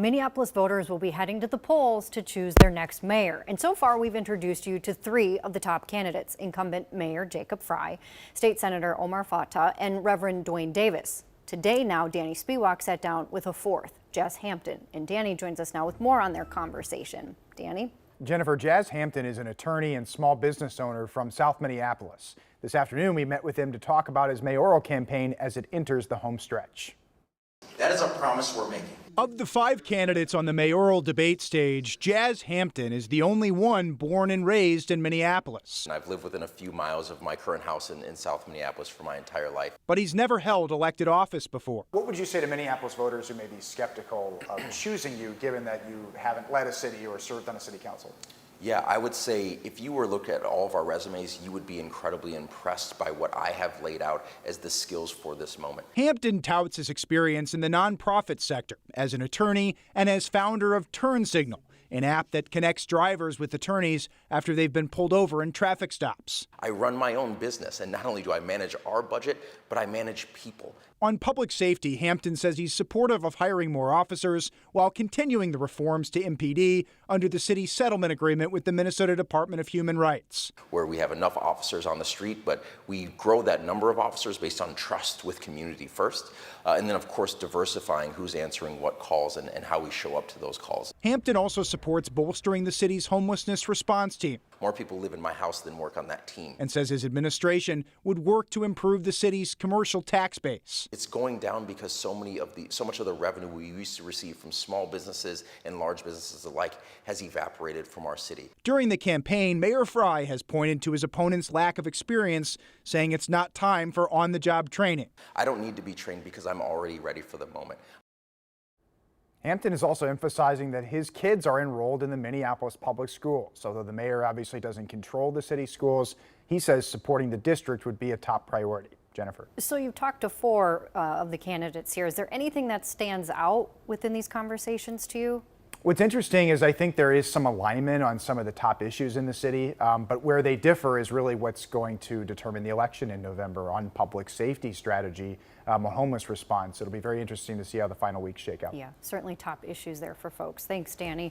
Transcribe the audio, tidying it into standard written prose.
Minneapolis voters will be heading to the polls to choose their next mayor. And so far, we've introduced you to 3 of the top candidates: incumbent Mayor Jacob Frey, State Senator Omar Fatah, and Reverend Duane Davis. Today now, Danny Spiewak sat down with a 4th, Jazz Hampton. And Danny joins us now with more on their conversation. Danny? Jennifer, Jazz Hampton is an attorney and small business owner from South Minneapolis. This afternoon, we met with him to talk about his mayoral campaign as it enters the home stretch. That is a promise we're making. Of the 5 candidates on the mayoral debate stage, Jazz Hampton is the only one born and raised in Minneapolis. I've lived within a few miles of my current house in South Minneapolis for my entire life. But he's never held elected office before. What would you say to Minneapolis voters who may be skeptical of choosing you, given that you haven't led a city or served on a city council? Yeah, I would say if you were to look at all of our resumes, you would be incredibly impressed by what I have laid out as the skills for this moment. Hampton touts his experience in the nonprofit sector as an attorney and as founder of Turn Signal, an app that connects drivers with attorneys after they've been pulled over in traffic stops. I run my own business, and not only do I manage our budget, but I manage people. On public safety, Hampton says he's supportive of hiring more officers while continuing the reforms to MPD under the city's settlement agreement with the Minnesota Department of Human Rights. Where we have enough officers on the street, but we grow that number of officers based on trust with community first. And then, of course, diversifying who's answering what calls and how we show up to those calls. Hampton also supports bolstering the city's homelessness response team. More people live in my house than work on that team. And says his administration would work to improve the city's commercial tax base. It's going down because so much of the revenue we used to receive from small businesses and large businesses alike has evaporated from our city. During the campaign, Mayor Frey has pointed to his opponent's lack of experience, saying it's not time for on-the-job training. I don't need to be trained because I'm already ready for the moment. Hampton is also emphasizing that his kids are enrolled in the Minneapolis public schools. Although the mayor obviously doesn't control the city schools, he says supporting the district would be a top priority. Jennifer. So you've talked to 4 of the candidates here. Is there anything that stands out within these conversations to you? What's interesting is I think there is some alignment on some of the top issues in the city, but where they differ is really what's going to determine the election in November on public safety strategy, on homeless response. It'll be very interesting to see how the final weeks shake out. Yeah, certainly top issues there for folks. Thanks, Danny.